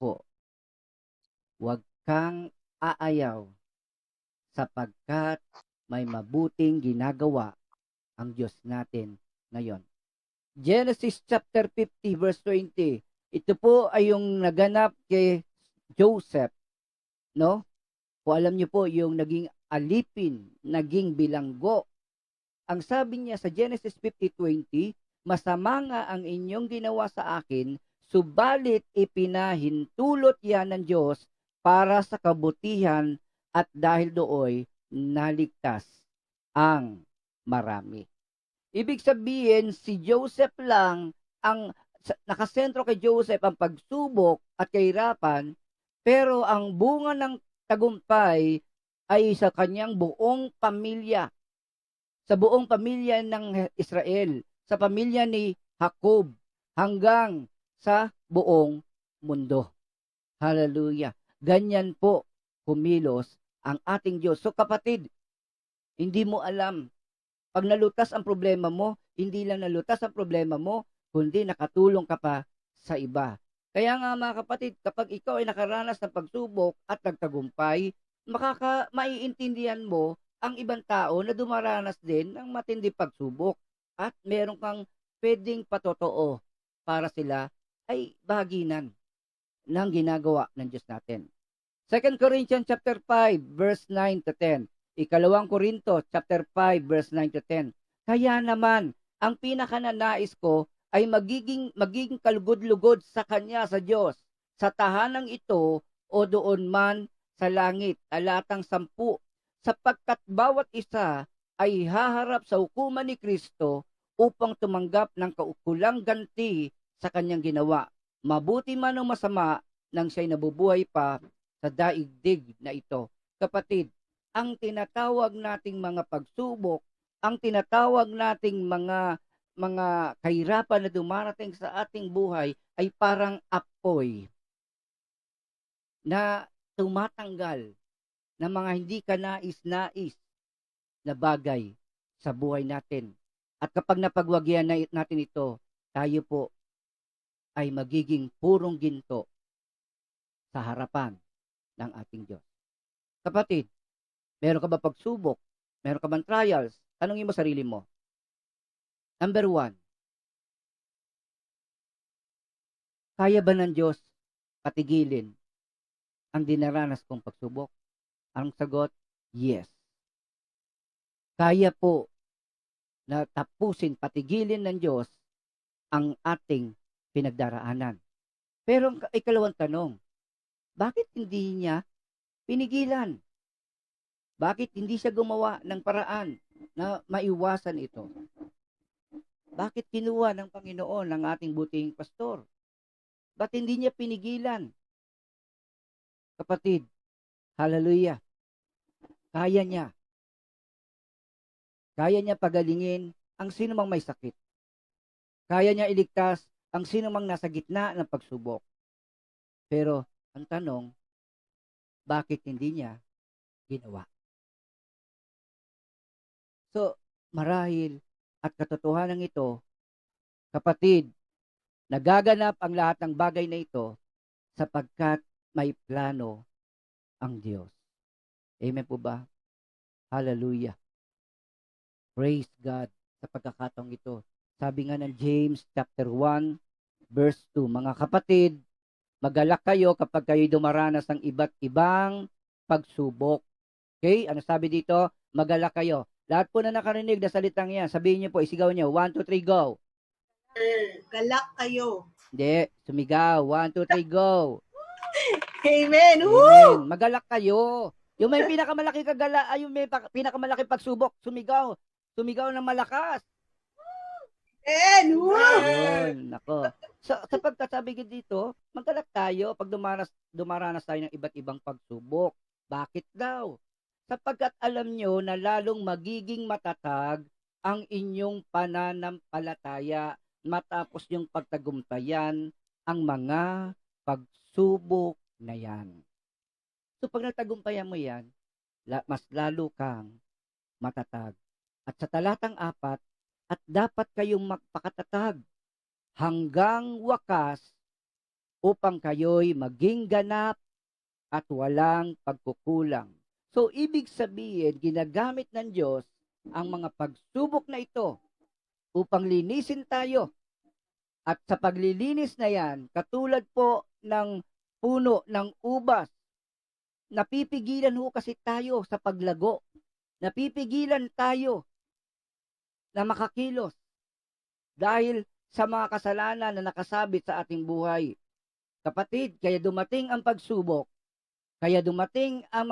po, huwag kang aayaw sapagkat may mabuting ginagawa ang Diyos natin ngayon. Genesis chapter 50 verse 20. Ito po ay yung naganap kay Joseph, no? Kung alam niyo po, yung naging alipin, naging bilanggo. Ang sabi niya sa Genesis 50:20, masama nga ang inyong ginawa sa akin, subalit ipinahintulot yan ng Diyos para sa kabutihan at dahil dooy naligtas ang marami. Ibig sabihin, si Joseph lang ang nakasentro kay Joseph ang pagsubok at kahirapan, pero ang bunga ng tagumpay ay sa kanyang buong pamilya, sa buong pamilya ng Israel, sa pamilya ni Jacob, hanggang sa buong mundo. Hallelujah. Ganyan po kumilos ang ating Diyos. So kapatid, hindi mo alam, pag nalutas ang problema mo, hindi lang nalutas ang problema mo, kundi nakatulong ka pa sa iba. Kaya nga mga kapatid, kapag ikaw ay nakaranas ng pagsubok at nagtagumpay, maiintindihan mo ang ibang tao na dumaranas din ng matindi pagsubok at meron kang pwedeng patotoo para sila ay bahaginan ng ginagawa ng Diyos natin. 2 Corinthians chapter 5 verse 9 to 10. Ikalawang Korinto chapter 5 verse 9 to 10. Kaya naman, ang pinakananais ko ay magiging kalugod-lugod sa Kanya, sa Diyos, sa tahanang ito o doon man sa langit, talatang 10, sapagkat bawat isa ay haharap sa hukuman ni Kristo upang tumanggap ng kaukulang ganti sa Kanyang ginawa. Mabuti man o masama nang siya'y nabubuhay pa sa daigdig na ito. Kapatid, ang tinatawag nating mga pagsubok, ang tinatawag nating mga kahirapan na dumarating sa ating buhay ay parang apoy na tumatanggal ng mga hindi ka nais-nais na bagay sa buhay natin. At kapag napagwagyan natin ito, tayo po ay magiging purong ginto sa harapan ng ating Diyos. Kapatid, meron ka ba pagsubok? Meron ka bang trials? Tanungin mo sarili mo. Number 1, kaya ba ng Diyos patigilin ang dinaranas kong pagsubok? Ang sagot, yes. Kaya po na tapusin, patigilin ng Diyos ang ating pinagdaraanan. Pero ang ikalawang tanong, bakit hindi niya pinigilan? Bakit hindi siya gumawa ng paraan na maiwasan ito? Bakit kinuha ng Panginoon ang ating buting pastor? Bakit hindi niya pinigilan? Kapatid, hallelujah, kaya niya. Kaya niya pagalingin ang sino mang may sakit. Kaya niya iligtas ang sino mang nasa gitna ng pagsubok. Pero, ang tanong, bakit hindi niya ginawa? So, marahil at katotohanan ito, kapatid, nagaganap ang lahat ng bagay na ito sapagkat may plano ang Diyos. Amen po ba? Hallelujah. Praise God sa pagkakataong ito. Sabi nga ng James chapter 1 verse 2, mga kapatid, magalak kayo kapag kayo dumaranas ng iba't ibang pagsubok. Okay? Ano sabi dito? Magalak kayo. Lahat po na nakarinig na salitang yan, sabihin niyo po, isigaw niyo. 1, 2, 3, go. Galak kayo. Hindi, sumigaw. 1, 2, 3, go. Amen. Amen. Magalak kayo. Yung may pinakamalaki kagala, ay yung may pinakamalaki pagsubok, sumigaw. Sumigaw ng malakas. Amen. Yun, nako. Sa pagkasabi dito, magalak tayo pag dumaranas tayo ng iba't ibang pagsubok. Bakit daw? Sapagkat alam nyo na lalong magiging matatag ang inyong pananampalataya matapos yung pagtagumpayan ang mga pagsubok na yan. So pag natagumpayan mo yan, mas lalo kang matatag. At sa talatang 4, at dapat kayong magpakatatag hanggang wakas upang kayo'y maging ganap at walang pagkukulang. So, ibig sabihin, ginagamit ng Diyos ang mga pagsubok na ito upang linisin tayo. At sa paglilinis na yan, katulad po ng puno ng ubas, napipigilan ho kasi tayo sa paglago. Napipigilan tayo na makakilos dahil sa mga kasalanan na nakasabit sa ating buhay. Kapatid, kaya dumating ang pagsubok, kaya dumating ang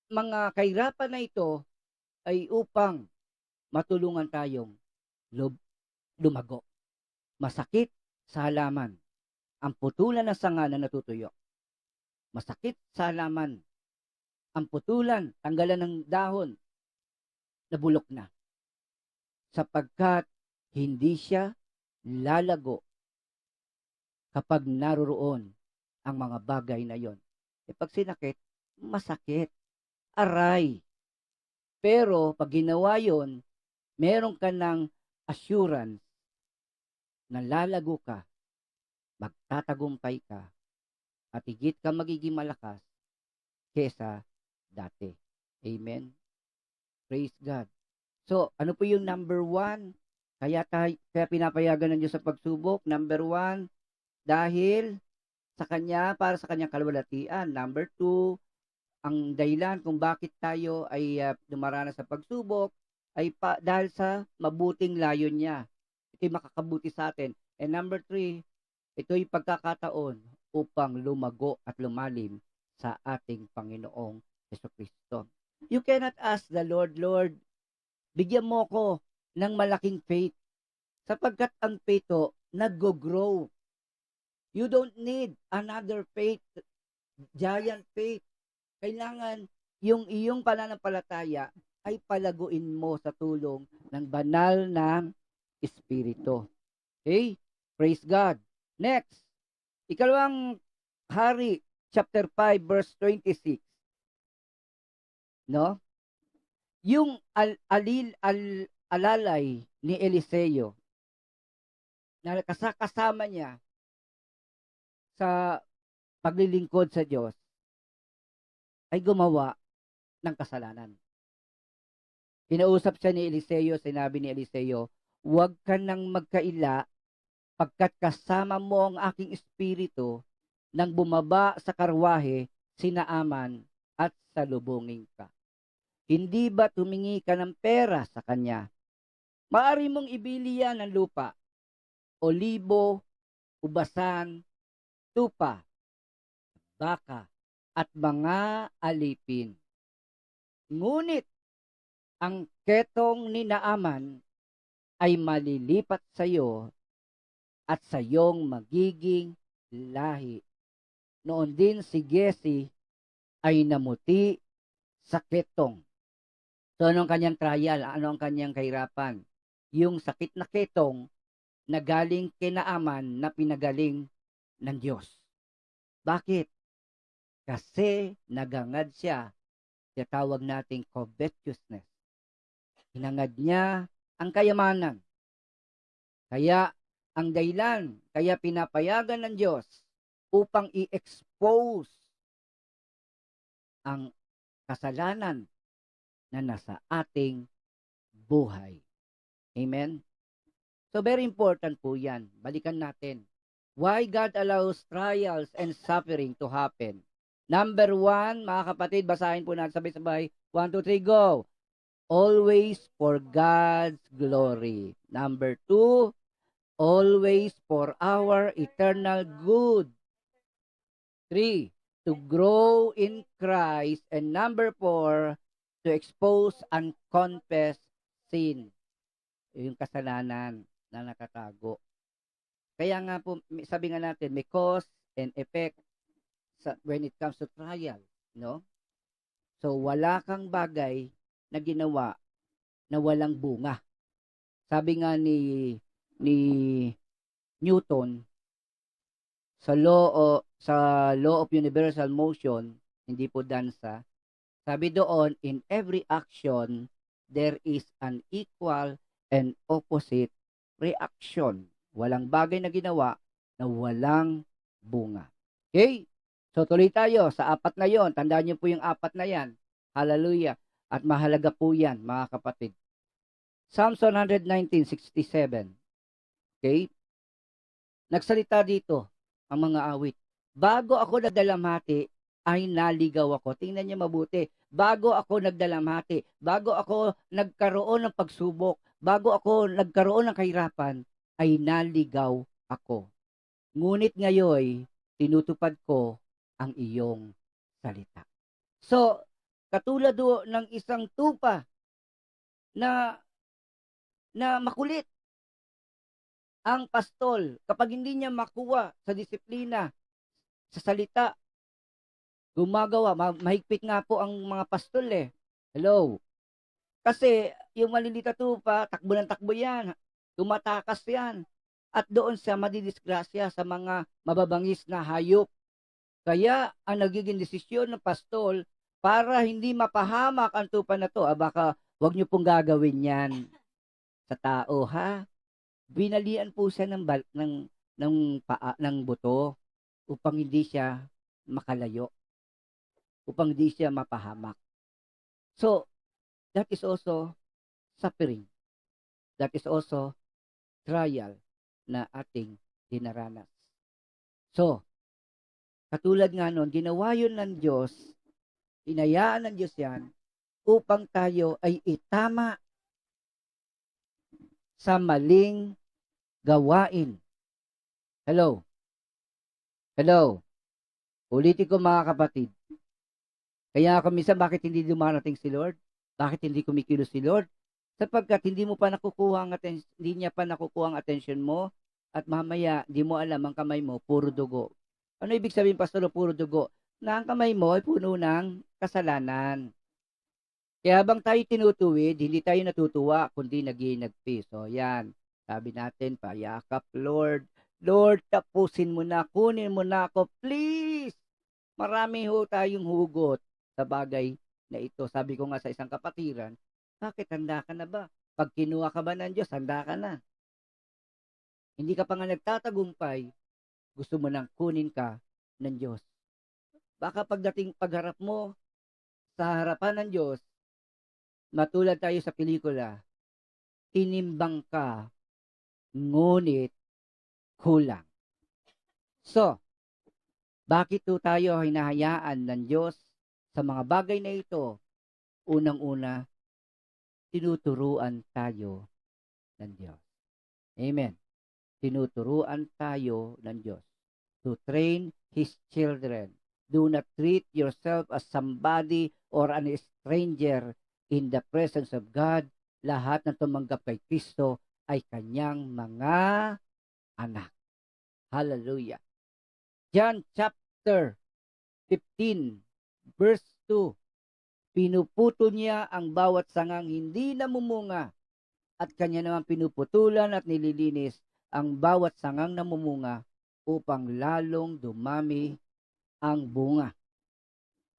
mga kahirapan na ito ay upang matulungan tayong lumago. Masakit sa halaman ang putulan ng sanga na natutuyo. Masakit sa halaman ang putulan, tanggalan ng dahon na bulok na. Sapagkat hindi siya lalago kapag naroroon ang mga bagay na yon. Pag sinakit, masakit. Aray. Pero pag ginawa yon, meron ka ng assurance na lalago ka, magtatagumpay ka, at higit ka magiging malakas kesa dati. Amen? Praise God. So, ano po yung number 1? Kaya pinapayagan ng Diyos sa pagsubok. Number 1, dahil sa Kanya, para sa Kanyang kalwalhatian. Number 2, ang dahilan kung bakit tayo ay dumaranas sa pagsubok ay dahil sa mabuting layon niya. Ito'y makakabuti sa atin. And number 3, ito'y pagkakataon upang lumago at lumalim sa ating Panginoong Jesucristo. You cannot ask the Lord, Lord, bigyan mo ko ng malaking faith. Sapagkat ang faith nag-grow. You don't need another faith, giant faith. Kailangan yung iyong pananampalataya ay palaguin mo sa tulong ng banal na Espiritu. Okay? Praise God. Next, ikalawang Hari, chapter 5, verse 26. No? Yung alalay ni Eliseo na kasama niya sa paglilingkod sa Diyos ay gumawa ng kasalanan. Kinausap siya ni Eliseo, sinabi ni Eliseo, huwag ka nang magkaila pagkat kasama mo ang aking espiritu nang bumaba sa karwahe si Naaman at salubungin ka. Hindi ba tumingi ka ng pera sa kanya? Maari mong ibili yan ng lupa, olibo, ubasan, tupa, baka, at mga alipin. Ngunit ang ketong ni Naaman ay malilipat sa iyo at sa iyong magiging lahi. Noon din si Giezi ay namuti sa ketong. So anong kanyang trial? Ano ang kanyang kahirapan? Yung sakit na ketong na galing kay Naaman na pinagaling ng Diyos. Bakit? Kasi nagangad siya, tawag nating covetousness. Hinangad niya ang kayamanan. Kaya ang dahilan, kaya pinapayagan ng Diyos upang i-expose ang kasalanan na nasa ating buhay. Amen? So very important po yan. Balikan natin. Why God allows trials and suffering to happen. Number 1, mga kapatid, basahin po natin sabay-sabay. 1, 2, 3, go! Always for God's glory. Number 2, always for our eternal good. 3, to grow in Christ. And number 4, to expose unconfessed sin. Yung kasalanan na nakatago. Kaya nga po, sabi nga natin, may cause and effect when it comes to trial. No? So, wala kang bagay na ginawa na walang bunga. Sabi nga ni Newton, sa law of universal motion, hindi po dansa, sabi doon, in every action, there is an equal and opposite reaction. Walang bagay na ginawa na walang bunga. Okay? So tuloy tayo sa apat na yon. Tandaan niyo po yung apat na yan. Hallelujah. At mahalaga po yan, mga kapatid. Psalms 119:67. Okay? Nagsalita dito ang mga awit. Bago ako nagdalamhati, ay naligaw ako. Tingnan niyo mabuti. Bago ako nagdalamhati, bago ako nagkaroon ng pagsubok, bago ako nagkaroon ng kahirapan, ay naligaw ako. Ngunit ngayon, tinutupad ko ang iyong salita. So, katulad ng isang tupa na makulit, ang pastol, kapag hindi niya makuha sa disiplina, sa salita, gumagawa, mahigpit nga po ang mga pastol eh. Hello? Kasi yung malilita tupa, takbo ng takbo yan, tumatakas yan, at doon siya madidisgrasya sa mga mababangis na hayop. Kaya ang nagiging desisyon ng pastol, para hindi mapahamak ang tupa na to, baka wag niyo pong gagawin yan sa tao, ha? Binalian po siya ng buto upang hindi siya makalayo, upang hindi siya mapahamak. So, that is also suffering. That is also trial na ating dinaranas. So, katulad nga nun, ginawa yun ng Diyos, inayaan ng Diyos yan, upang tayo ay itama sa maling gawain. Hello? Hello? Ulitin ko mga kapatid. Kaya ako minsan, bakit hindi dumarating si Lord? Bakit hindi kumikilos si Lord? Sapagkat hindi mo pa nakukuha hindi niya pa nakukuha ang attention mo, at mamaya, di mo alam, ang kamay mo, puro dugo. Ano ibig sabihin, Pastor, puro dugo? Na ang kamay mo ay puno ng kasalanan. Kaya habang tayo tinutuwid, hindi tayo natutuwa, kundi nag-iinagpi. So, yan. Sabi natin, payakap, Lord. Lord, tapusin mo na, kunin mo na ako, please. Marami ho tayong hugot sa bagay na ito. Sabi ko nga sa isang kapatiran, bakit handa ka na ba? Pag kinuha ka ba ng Diyos, handa ka na. Hindi ka pa nga nagtatagumpay, gusto mo nang kunin ka ng Diyos. Baka pagdating pagharap mo sa harapan ng Diyos, matulad tayo sa pelikula, tinimbang ka, ngunit kulang. So, bakit to tayo hinahayaan ng Diyos sa mga bagay na ito? Unang-una, tinuturuan tayo ng Diyos. Amen. Tinuturuan tayo ng Diyos to train His children. Do not treat yourself as somebody or an stranger in the presence of God. Lahat na tumanggap kay Kristo ay kanyang mga anak. Hallelujah. John chapter 15, verse 2. Pinuputo niya ang bawat sangang hindi namumunga, at kanya naman pinuputulan at nililinis ang bawat sangang namumunga upang lalong dumami ang bunga.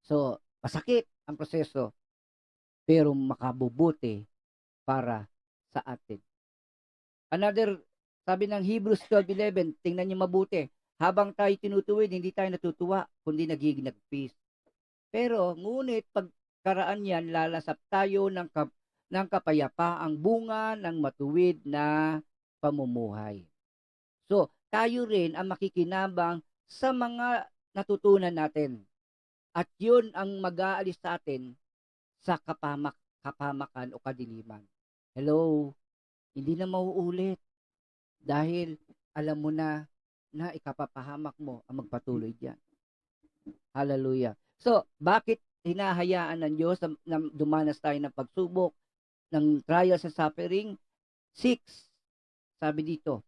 So, masakit ang proseso, pero makabubuti para sa atin. Another, sabi ng Hebrews 12:11, tingnan niyo mabuti. Habang tayo tinutuwid, hindi tayo natutuwa, kundi nagiging nagpeace. Pero, ngunit, pagkaraan yan, lalasap tayo ng kapayapaang bunga ng matuwid na pamumuhay. So, tayo rin ang makikinabang sa mga natutunan natin. At yun ang mag-aalis sa atin sa kapamakan o kadiliman. Hello? Hindi na mauulit. Dahil alam mo na ikapapahamak mo ang magpatuloy diyan. Hallelujah. So, bakit hinahayaan ng Diyos na dumanas tayo ng pagsubok, ng trials and suffering? 6, sabi dito,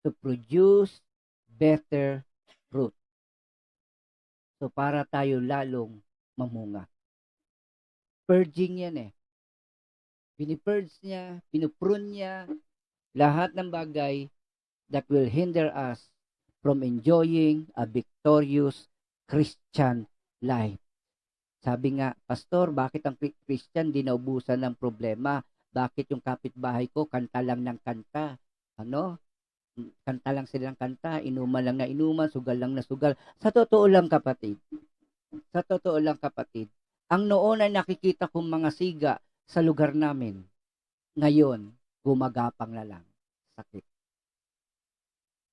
to produce better fruit. So, para tayo lalong mamunga. Purging yan eh. Pinipurge niya, pinuprune niya, lahat ng bagay that will hinder us from enjoying a victorious Christian life. Sabi nga, Pastor, bakit ang Christian di naubusan ng problema? Bakit yung kapitbahay ko kanta lang ng kanta? Ano? kanta lang sila ng kanta, inuman lang na inuman, sugal lang na sugal. Sa totoo lang kapatid, ang noon ay nakikita kong mga siga sa lugar namin. Ngayon, gumagapang na lang. Sakit.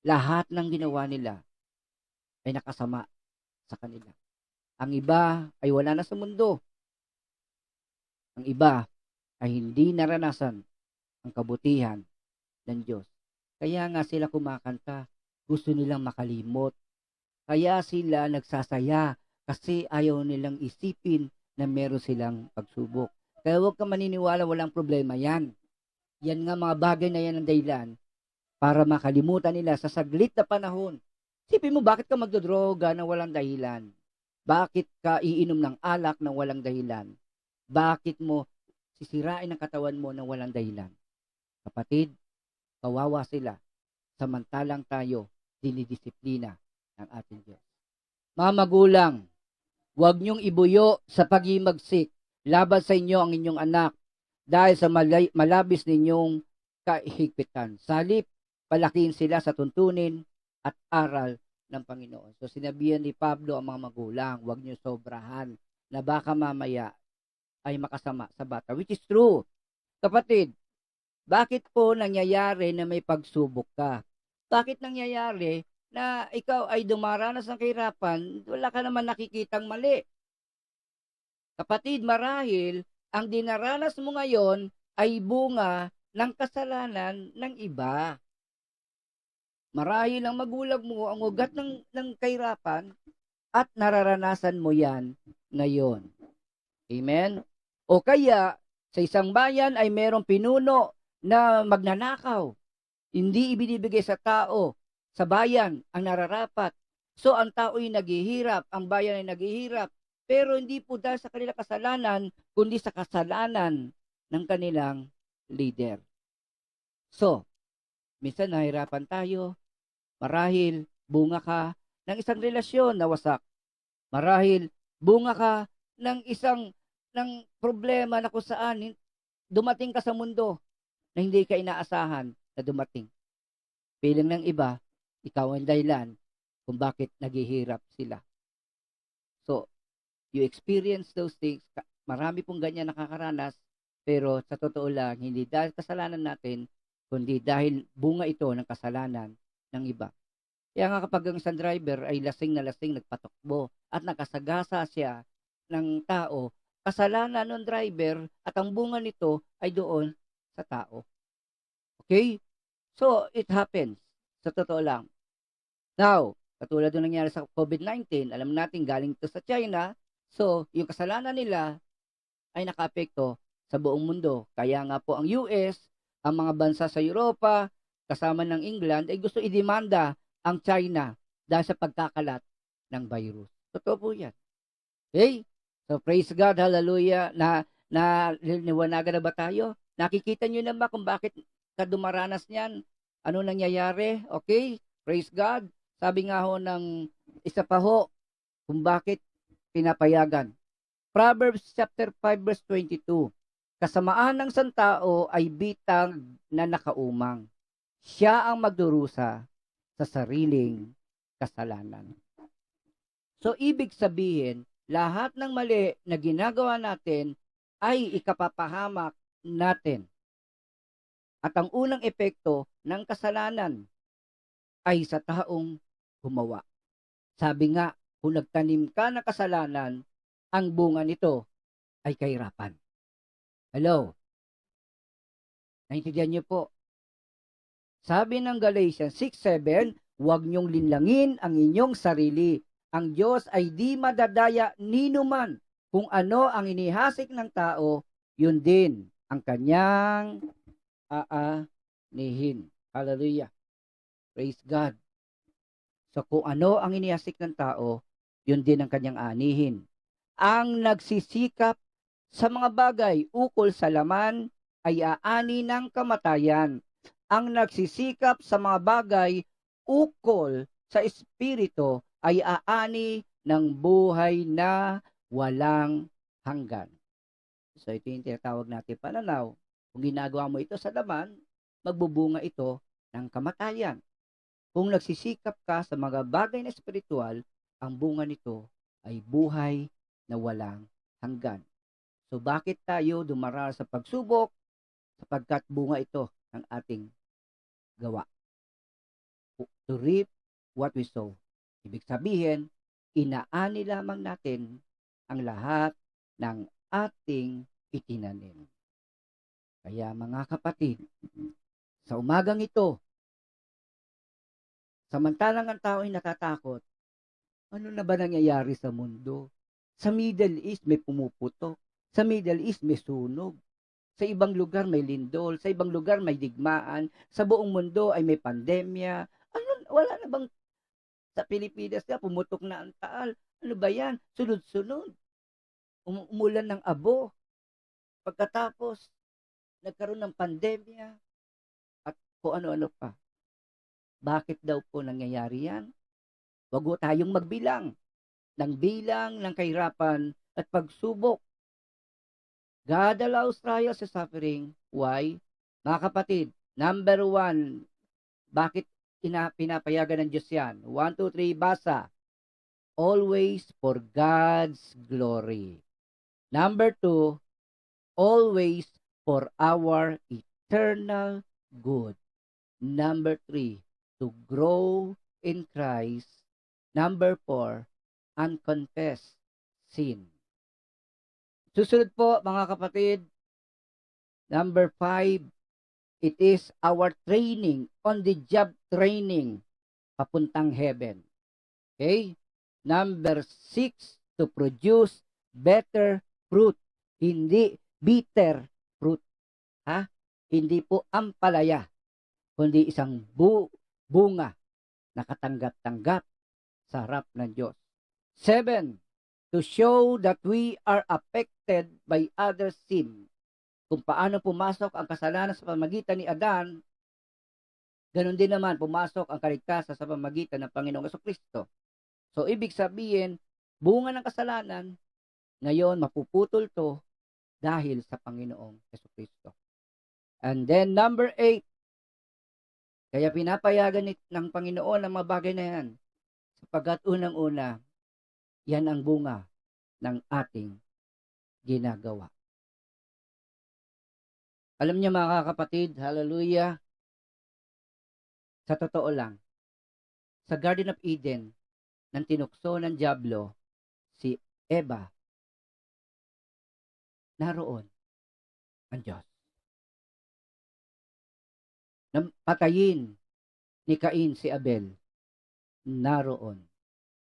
Lahat ng ginawa nila ay nakasama sa kanila. Ang iba ay wala na sa mundo. Ang iba ay hindi naranasan ang kabutihan ng Diyos. Kaya nga sila kumakanta. Gusto nilang makalimot. Kaya sila nagsasaya kasi ayaw nilang isipin na meron silang pagsubok. Kaya huwag ka maniniwala, walang problema yan. Yan nga mga bagay na yan ang dahilan para makalimutan nila sa saglit na panahon. Isipin mo, bakit ka magdodroga na walang dahilan? Bakit ka iinom ng alak na walang dahilan? Bakit mo sisirain ang katawan mo na walang dahilan? Kapatid, kawawa sila. Samantalang tayo, dinidisiplina ng ating Diyos. Mga magulang, huwag niyong ibuyo sa pag-imagsik laban sa inyo ang inyong anak dahil sa malabis ninyong kahigpitan. Salip, palakihin sila sa tuntunin at aral ng Panginoon. So sinabihan ni Pablo ang mga magulang, huwag niyo sobrahan na baka mamaya ay makasama sa bata. Which is true. Kapatid, bakit po nangyayari na may pagsubok ka? Bakit nangyayari na ikaw ay dumaranas ng kahirapan, wala ka naman nakikitang mali? Kapatid, marahil ang dinaranas mo ngayon ay bunga ng kasalanan ng iba. Marahil ang magulang mo ang ugat ng kahirapan at nararanasan mo yan ngayon. Amen? O kaya, sa isang bayan ay merong pinuno na magnanakaw. Hindi ibinibigay sa tao, sa bayan, ang nararapat. So, ang tao ay naghihirap, ang bayan ay naghihirap. Pero hindi po dahil sa kanilang kasalanan, kundi sa kasalanan ng kanilang leader. So, minsan nahirapan tayo. Marahil bunga ka ng isang relasyon na wasak. Marahil bunga ka ng ng problema na kung saan dumating ka sa mundo na hindi ka inaasahan na dumating. Piling ng iba, ikaw ang dahilan kung bakit naghihirap sila. So, you experience those things. Marami pong ganyan nakakaranas, pero sa totoo lang, hindi dahil kasalanan natin, kundi dahil bunga ito ng kasalanan ng iba. Kaya nga kapag ang isang driver ay lasing na lasing, nagpatakbo at nakasagasa siya ng tao, kasalanan ng driver at ang bunga nito ay doon sa tao. Okay? So, it happens. Sa totoo lang. Now, katulad ng nangyari sa COVID-19, alam natin galing ito sa China, so yung kasalanan nila ay nakaapekto sa buong mundo. Kaya nga po ang US, ang mga bansa sa Europa, kasama ng England, ay gusto idemanda ang China dahil sa pagkakalat ng virus. Totoo po yan. Okay? So praise God, hallelujah, na niwanagan na ba tayo? Nakikita nyo na ba kung bakit ka dumaranas niyan? Ano nangyayari? Okay? Praise God. Sabi nga ho ng isa pa ho, kung bakit pinapayagan. Proverbs chapter 5 verse 22. Kasamaan ng santao ay bitag na nakaumang. Siya ang magdurusa sa sariling kasalanan. So ibig sabihin, lahat ng mali na ginagawa natin ay ikapapahamak natin. At ang unang epekto ng kasalanan ay sa taong gumawa. Sabi nga, kung nagtanim ka ng kasalanan, ang bunga nito ay kahirapan. Hello? Naintindihan niyo po? Sabi ng Galatians 6:7, huwag niyong linlangin ang inyong sarili. Ang Diyos ay di madadaya ninuman. Kung ano ang inihasik ng tao, yun din ang kanyang aanihin. Hallelujah. Praise God. So kung ano ang inihasik ng tao, yun din ang kanyang aanihin. Ang nagsisikap sa mga bagay ukol sa laman ay aani ng kamatayan. Ang nagsisikap sa mga bagay ukol sa espiritu ay aani ng buhay na walang hanggan. So ito yung tinatawag natin pananaw. Kung ginagawa mo ito sa laman, magbubunga ito ng kamatayan. Kung nagsisikap ka sa mga bagay na espiritual, ang bunga nito ay buhay na walang hanggan. So bakit tayo dumaral sa pagsubok? Sapagkat bunga ito ng ating gawa. To reap what we sow. Ibig sabihin, inaani lamang natin ang lahat ng ating itinanim. Kaya mga kapatid, sa umagang ito, samantalang ang tao ay natatakot, ano na ba nangyayari sa mundo? Sa Middle East may pumuputok. Sa Middle East may sunog. Sa ibang lugar may lindol. Sa ibang lugar may digmaan. Sa buong mundo ay may pandemya. Ano, wala na bang sa Pilipinas na pumutok na ang taal? Ano ba yan? Sunod-sunod. Umulan ng abo. Pagkatapos, nagkaroon ng pandemya. At kung ano-ano pa. Bakit daw po nangyayari yan? Wag tayong magbilang ng bilang ng kahirapan at pagsubok. God allows trials and suffering. Why? Mga kapatid, number 1, bakit pinapayagan ng Diyos yan? 1, 2, 3, basa. Always for God's glory. Number 2, always for our eternal good. Number 3, to grow in Christ. Number 4, unconfessed sin. Susunod po mga kapatid, number 5, it is our training, on the job training, papuntang heaven. Okay? Number 6, to produce better fruit, hindi bitter fruit. Ha? Hindi po ampalaya, kundi isang bunga na katanggap-tanggap sa harap ng Diyos. 7, to show that we are affected by other sin. Kung paano pumasok ang kasalanan sa pamagitan ni Adan, ganun din naman pumasok ang kaligtasan sa pamagitan ng Panginoong Jesucristo. So, ibig sabihin, bunga ng kasalanan, ngayon mapuputol to dahil sa Panginoong Jesucristo. And then, number 8, kaya pinapayagan ng Panginoon ang mga bagay na yan, sapagkat unang-una, yan ang bunga ng ating ginagawa. Alam niyo mga kapatid, hallelujah, sa totoo lang, sa Garden of Eden, nang tinukso ng Diablo, si Eva, naroon ang Diyos. Nang patayin ni Cain si Abel, naroon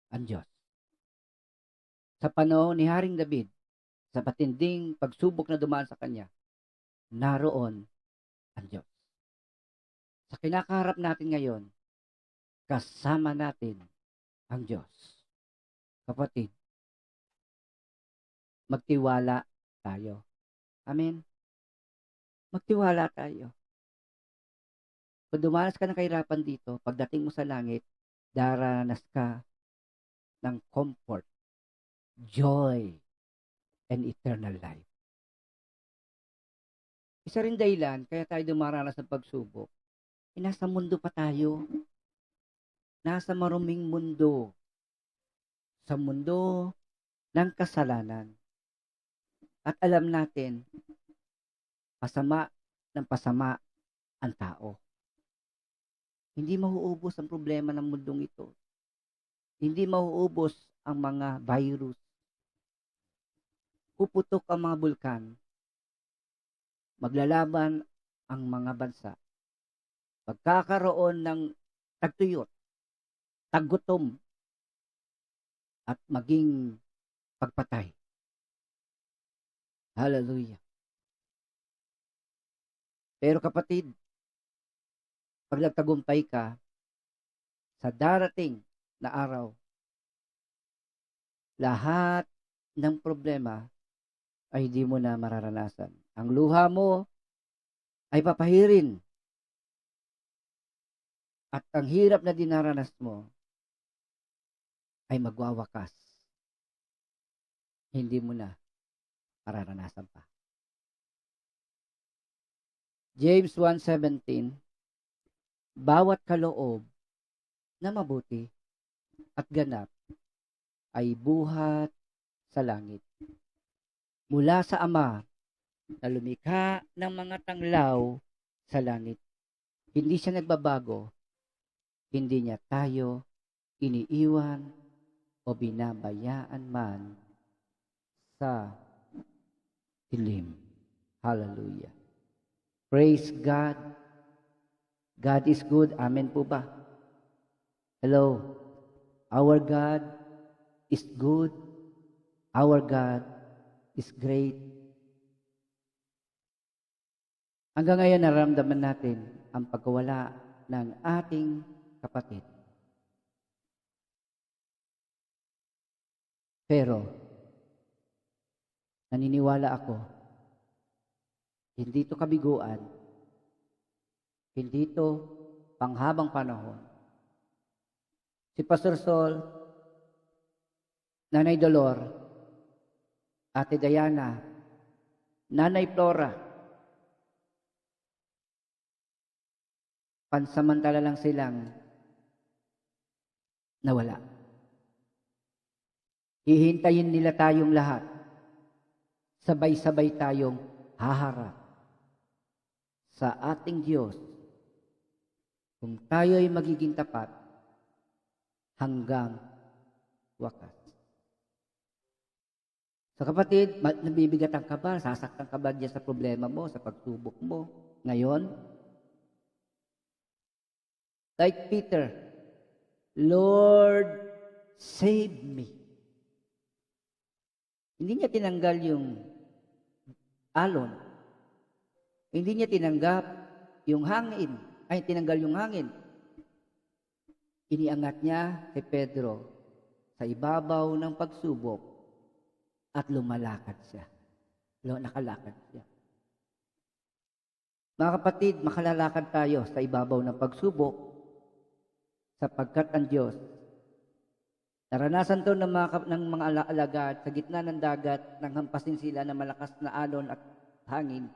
ang Diyos. Sa panahon ni Haring David, sa patinding pagsubok na dumaan sa kanya, naroon ang Diyos. Sa kinakaharap natin ngayon, kasama natin ang Diyos. Kapatid, magtiwala tayo. Amen? Magtiwala tayo. Kung dumanas ka ng kahirapan dito, pagdating mo sa langit, daranas ka ng comfort, joy, and eternal life. Isa rin dahilan, kaya tayo dumaranas ng pagsubok, nasa mundo pa tayo. Nasa maruming mundo. Sa mundo ng kasalanan. At alam natin, pasama ng pasama ang tao. Hindi mauubos ang problema ng mundong ito. Hindi mauubos ang mga virus. Puputok ang mga bulkan. Maglalaban ang mga bansa. Pagkakaroon ng tagtuyot, taggutom, at maging pagpatay. Hallelujah. Pero kapatid, pag nagtagumpay ka, sa darating na araw, lahat ng problema ay hindi mo na mararanasan. Ang luha mo ay papahirin. At ang hirap na dinaranas mo ay magwawakas. Hindi mo na mararanasan pa. James 1:17, bawat kaloob na mabuti at ganap ay buhat sa langit. Mula sa Ama na lumikha ng mga tanglaw sa langit. Hindi siya nagbabago. Hindi niya tayo iniiwan o binabayaan man sa dilim. Hallelujah. Praise God. God is good. Amen po ba? Hello. Our God is good. Our God is great. Hanggang ngayon, naramdaman natin ang pagkawala ng ating kapatid. Pero, naniniwala ako, hindi ito kabiguan, hindi ito panghabang panahon. Si Pastor Sol, Nanay Dolor, Ate Diana, Nanay Flora, pansamantala lang silang nawala. Hihintayin nila tayong lahat. Sabay-sabay tayong haharap sa ating Diyos kung tayo ay magiging tapat hanggang wakas. Sa kapatid, nabibigat ang kaba, sasaktan ka ba diyan sa problema mo, sa pagsubok mo? Ngayon, like Peter, Lord, save me. Hindi niya tinanggal yung alon. Hindi niya tinanggap yung hangin. Ay, tinanggal yung hangin. Iniangat niya si Pedro sa ibabaw ng pagsubok at lumalakad siya. Nakalakad siya. Mga kapatid, makalalakad tayo sa ibabaw ng pagsubok sapagkat ang Diyos, naranasan to ng mga alagad sa gitna ng dagat nang hampasin sila ng malakas na alon at hangin.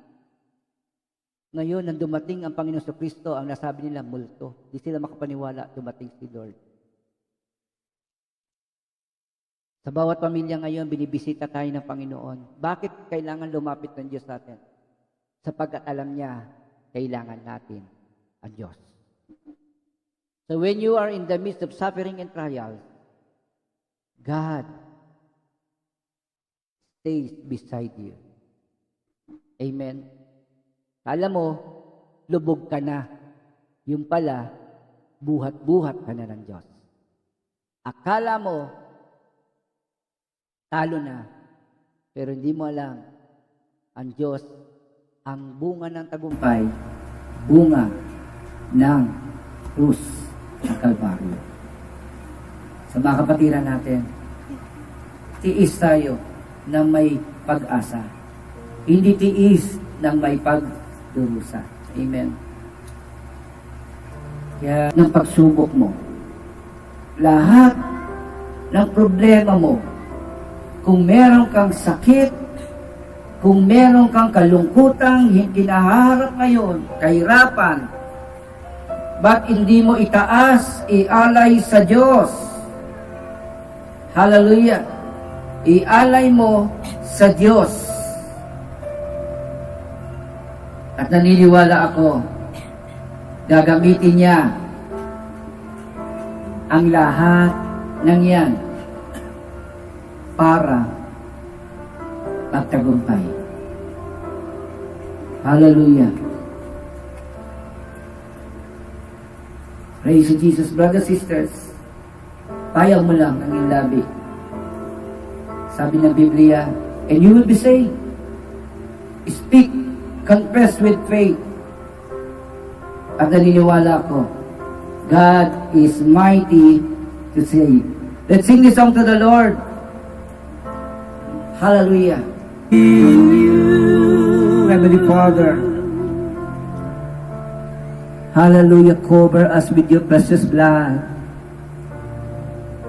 Ngayon, nang dumating ang Panginoon Kristo, ang nasabi nila, multo. Di sila makapaniwala, dumating si Lord. Sa bawat pamilya ngayon, binibisita tayo ng Panginoon. Bakit kailangan lumapit ng Diyos sa atin? Sapagkat alam niya, kailangan natin ang Diyos. So when you are in the midst of suffering and trials, God stays beside you. Amen. Alam mo, lubog ka na. Yung pala, buhat-buhat ka na ng Diyos. Akala mo, talo na. Pero hindi mo alam, ang Diyos, ang bunga ng tagumpay, bunga ng krus ng Kalbaryo. Sa mga kapatiran natin, tiis tayo na may pag-asa. Hindi tiis ng may pagdurusa. Amen. Kaya ng pagsubok mo, lahat ng problema mo, kung meron kang sakit, kung meron kang kalungkutang kinaharap ngayon, kahirapan, ba't hindi mo itaas, ialay sa Diyos? Hallelujah! Ialay mo sa Diyos. At naniniwala ako, gagamitin niya ang lahat ng yan para magtagumpay. Hallelujah. Praise Jesus, brothers, sisters. Payag mo lang ang iyong labi. Sabi ng Biblia, and you will be saved. Speak, confess with faith. At naniniwala ko, God is mighty to save. Let's sing this song to the Lord. Hallelujah. In you, Heavenly Father. Hallelujah. Cover us with your precious blood.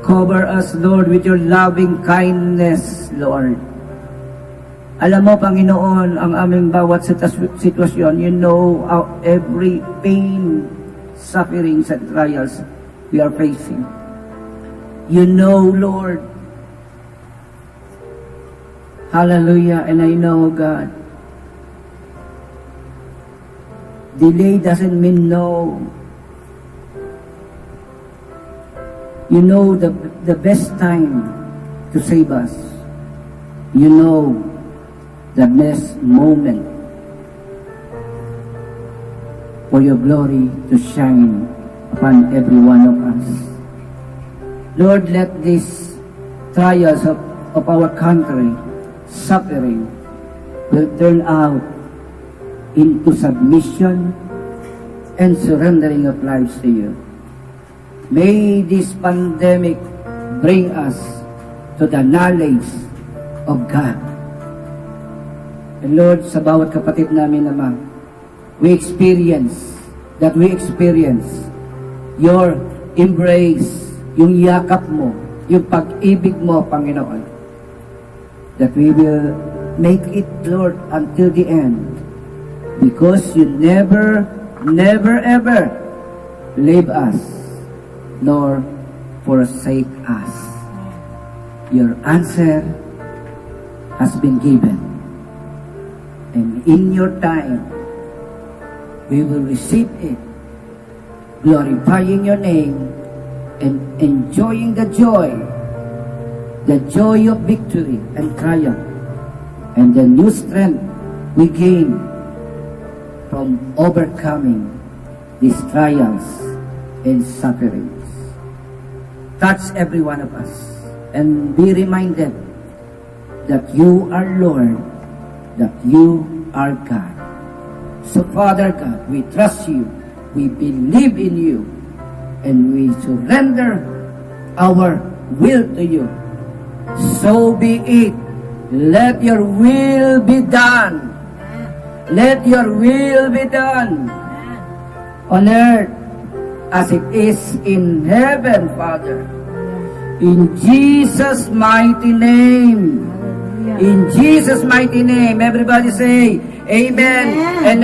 Cover us, Lord, with your loving kindness, Lord. Alam mo, Panginoon, ang aming bawat sitwasyon. You know every pain, sufferings, and trials we are facing. You know, Lord. Hallelujah. And I know, God, delay doesn't mean no. You know the best time to save us. You know the best moment for your glory to shine upon every one of us. Lord, let these trials of our country, suffering, will turn out into submission and surrendering of lives to you. May this pandemic bring us to the knowledge of God. And Lord, sa bawat kapatid namin naman, we experience your embrace, yung yakap mo, yung pag-ibig mo, Panginoon. That we will make it, Lord, until the end. Because you never ever leave us, nor forsake us. Your answer has been given. And in your time, we will receive it, glorifying your name and enjoying the joy of victory and triumph, and the new strength we gain from overcoming these trials and sufferings. Touch every one of us and be reminded that you are Lord, that you are God. So Father God, we trust you, we believe in you, and we surrender our will to you. So be it. Let your will be done. Let your will be done on earth as it is in heaven, Father. In Jesus' mighty name. In Jesus' mighty name. Everybody say, Amen. Amen. And